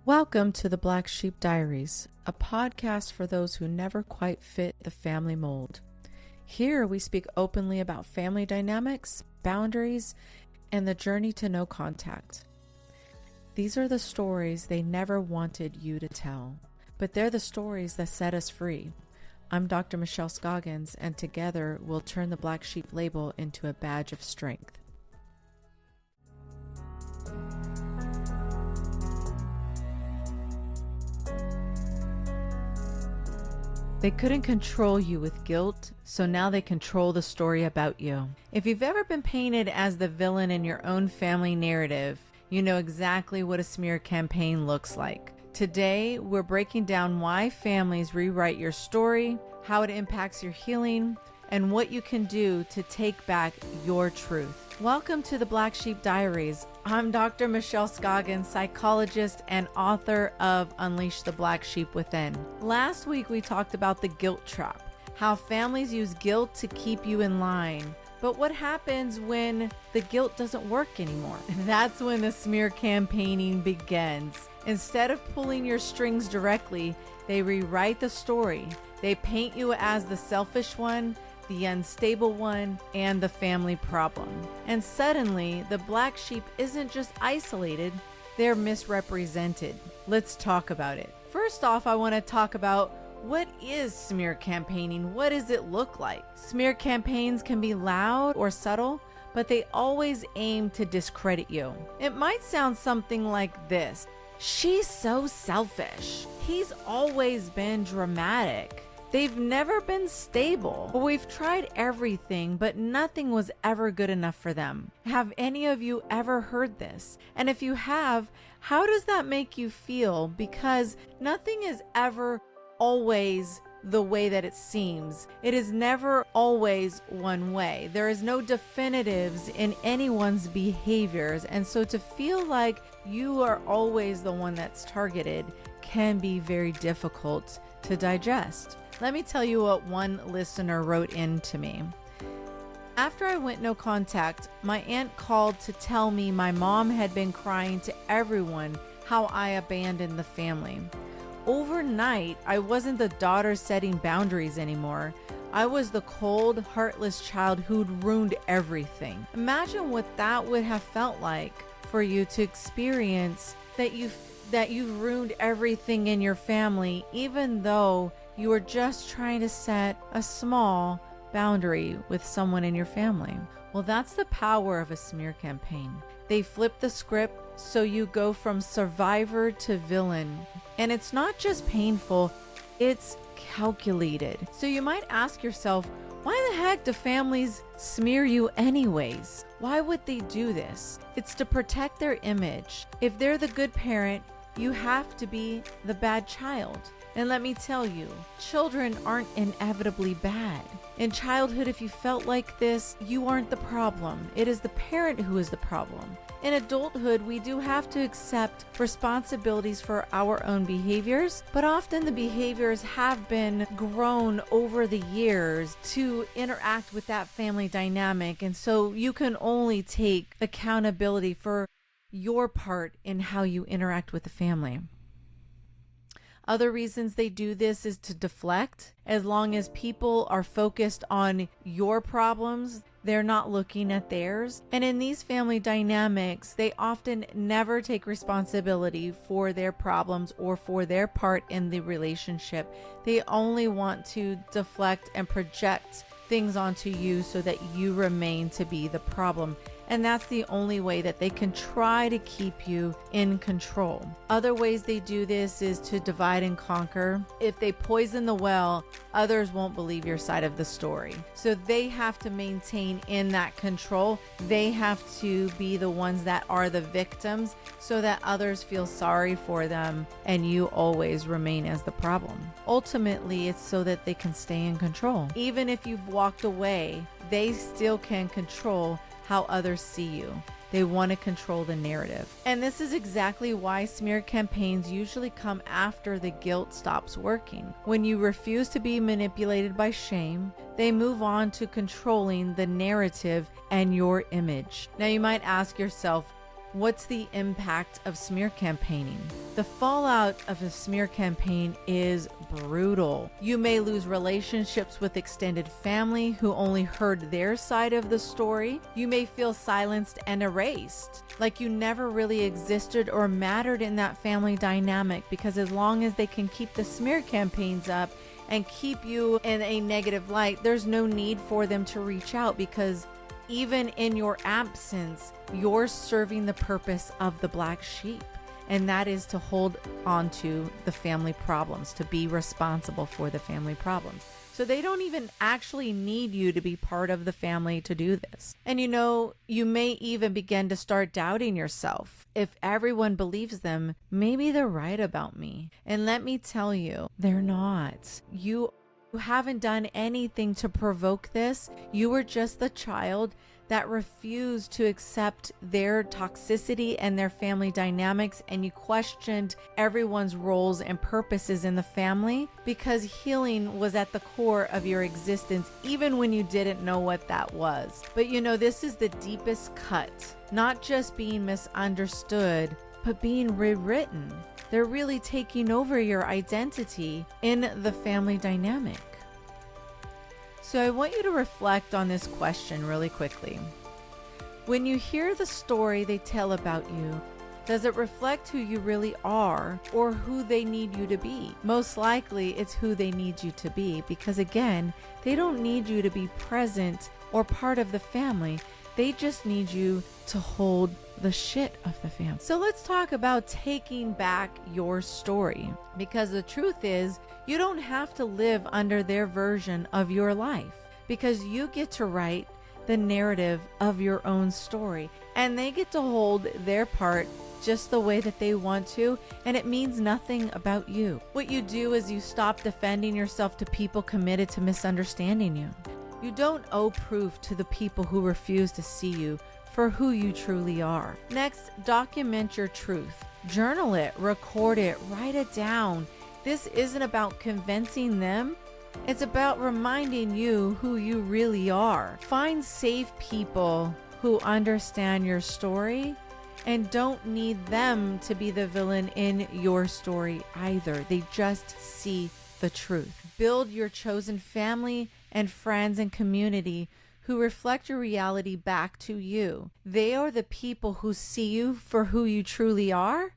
Welcome to the Black Sheep Diaries, a podcast for those who never quite fit the family mold. Here we speak openly about family dynamics, boundaries, and the journey to no contact. These are the stories they never wanted you to tell, but they're the stories that set us free. I'm Dr. Michelle Scoggins, and together we'll turn the Black Sheep label into a badge of strength. They couldn't control you with guilt, so now they control the story about you. If you've ever been painted as the villain in your own family narrative, you know exactly what a smear campaign looks like. Today, we're breaking down why families rewrite your story, how it impacts your healing, and what you can do to take back your truth. Welcome to the Black Sheep Diaries. I'm Dr. Michelle Scoggins, psychologist and author of Unleash the Black Sheep Within. Last week, we talked about the guilt trap, how families use guilt to keep you in line. But what happens when the guilt doesn't work anymore? That's when the smear campaigning begins. Instead of pulling your strings directly, they rewrite the story. They paint you as the selfish one, the unstable one, and the family problem. And suddenly, the black sheep isn't just isolated, they're misrepresented. Let's talk about it. First off, I want to talk about what is smear campaigning? What does it look like? Smear campaigns can be loud or subtle, but they always aim to discredit you. It might sound something like this. She's so selfish. He's always been dramatic. They've never been stable. We've tried everything, but nothing was ever good enough for them. Have any of you ever heard this? And if you have, how does that make you feel? Because nothing is ever always the way that it seems. It is never always one way. There is no definitives in anyone's behaviors. And so to feel like you are always the one that's targeted can be very difficult to digest. Let me tell you what one listener wrote in to me. After I went no contact, my aunt called to tell me my mom had been crying to everyone how I abandoned the family. Overnight, I wasn't the daughter setting boundaries anymore. I was the cold, heartless child who'd ruined everything. Imagine what that would have felt like for you to experience that you've ruined everything in your family, even though you were just trying to set a small boundary with someone in your family. Well, that's the power of a smear campaign. They flip the script so you go from survivor to villain. And it's not just painful, it's calculated. So you might ask yourself, why the heck do families smear you anyways? Why would they do this? It's to protect their image. If they're the good parent, you have to be the bad child. And let me tell you, children aren't inevitably bad. In childhood, if you felt like this, you aren't the problem. It is the parent who is the problem. In adulthood, we do have to accept responsibilities for our own behaviors, but often the behaviors have been grown over the years to interact with that family dynamic. And so you can only take accountability for your part in how you interact with the family. Other reasons they do this is to deflect. As long as people are focused on your problems, they're not looking at theirs. And in these family dynamics, they often never take responsibility for their problems or for their part in the relationship. They only want to deflect and project things onto you so that you remain to be the problem. And that's the only way that they can try to keep you in control. Other ways they do this is to divide and conquer. If they poison the well, others won't believe your side of the story. So they have to maintain in that control. They have to be the ones that are the victims so that others feel sorry for them and you always remain as the problem. Ultimately, it's so that they can stay in control. Even if you've walked away, they still can control how others see you. They want to control the narrative. And this is exactly why smear campaigns usually come after the guilt stops working. When you refuse to be manipulated by shame, they move on to controlling the narrative and your image. Now you might ask yourself, What's the impact of smear campaigning? The fallout of a smear campaign is brutal. You may lose relationships with extended family who only heard their side of the story. You may feel silenced and erased, like you never really existed or mattered in that family dynamic, because as long as they can keep the smear campaigns up and keep you in a negative light, there's no need for them to reach out, because even in your absence, you're serving the purpose of the black sheep. And that is to hold on to the family problems, to be responsible for the family problems. So they don't even actually need you to be part of the family to do this. And you may even begin to start doubting yourself. If everyone believes them, maybe they're right about me. And let me tell you, they're not. You haven't done anything to provoke this. You were just the child that refused to accept their toxicity and their family dynamics, and you questioned everyone's roles and purposes in the family, because healing was at the core of your existence, even when you didn't know what that was. But this is the deepest cut, not just being misunderstood, but being rewritten. They're really taking over your identity in the family dynamic. So I want you to reflect on this question really quickly. When you hear the story they tell about you, does it reflect who you really are or who they need you to be? Most likely it's who they need you to be, because again, they don't need you to be present or part of the family. They just need you to hold the shit of the family. So let's talk about taking back your story, because the truth is, you don't have to live under their version of your life, because you get to write the narrative of your own story, and they get to hold their part just the way that they want to, and it means nothing about you. What you do is you stop defending yourself to people committed to misunderstanding you. You don't owe proof to the people who refuse to see you for who you truly are. Next, document your truth. Journal it, record it, write it down. This isn't about convincing them. It's about reminding you who you really are. Find safe people who understand your story and don't need them to be the villain in your story either. They just see the truth. Build your chosen family and friends and community who reflect your reality back to you. They are the people who see you for who you truly are,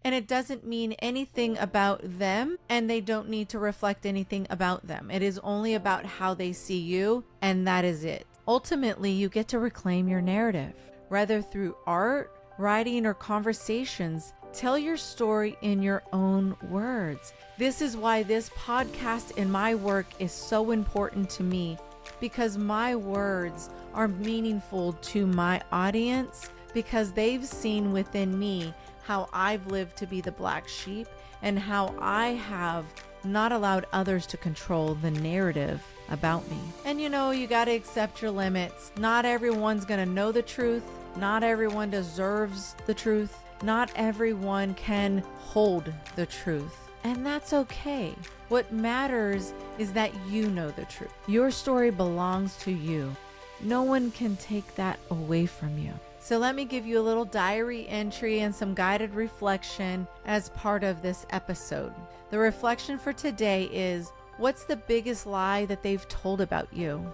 and it doesn't mean anything about them, and they don't need to reflect anything about them. It is only about how they see you, and that is it. Ultimately, you get to reclaim your narrative, whether through art, writing, or conversations. Tell your story in your own words. This is why this podcast and my work is so important to me, because my words are meaningful to my audience, because they've seen within me how I've lived to be the black sheep and how I have not allowed others to control the narrative about me. And you got to accept your limits. Not everyone's going to know the truth. Not everyone deserves the truth. Not everyone can hold the truth. And that's okay. What matters is that you know the truth. Your story belongs to you. No one can take that away from you. So let me give you a little diary entry and some guided reflection as part of this episode. The reflection for today is, what's the biggest lie that they've told about you?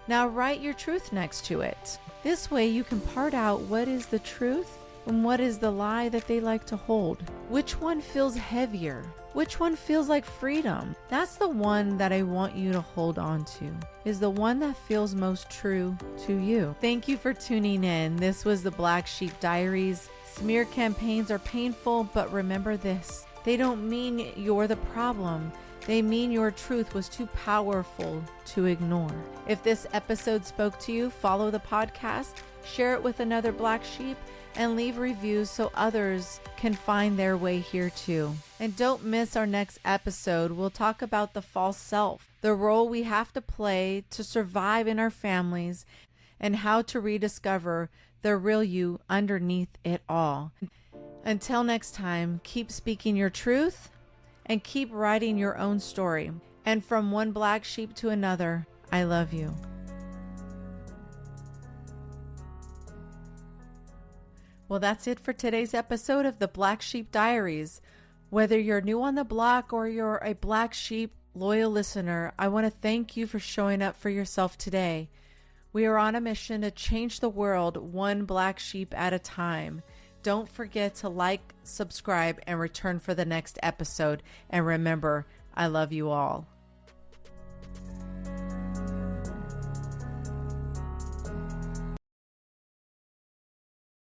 Now write your truth next to it. This way you can part out what is the truth and what is the lie that they like to hold. Which one feels heavier? Which one feels like freedom? That's the one that I want you to hold on to, is the one that feels most true to you. Thank you for tuning in. This was the Black Sheep Diaries. Smear campaigns are painful, but remember this: they don't mean you're the problem. They mean your truth was too powerful to ignore. If this episode spoke to you, follow the podcast, share it with another black sheep, and leave reviews so others can find their way here too. And don't miss our next episode. We'll talk about the false self, the role we have to play to survive in our families, and how to rediscover the real you underneath it all. Until next time, keep speaking your truth and keep writing your own story. And from one black sheep to another, I love you. Well, that's it for today's episode of the Black Sheep Diaries. Whether you're new on the block or you're a Black Sheep loyal listener, I want to thank you for showing up for yourself today. We are on a mission to change the world one black sheep at a time. Don't forget to like, subscribe, and return for the next episode. And remember, I love you all.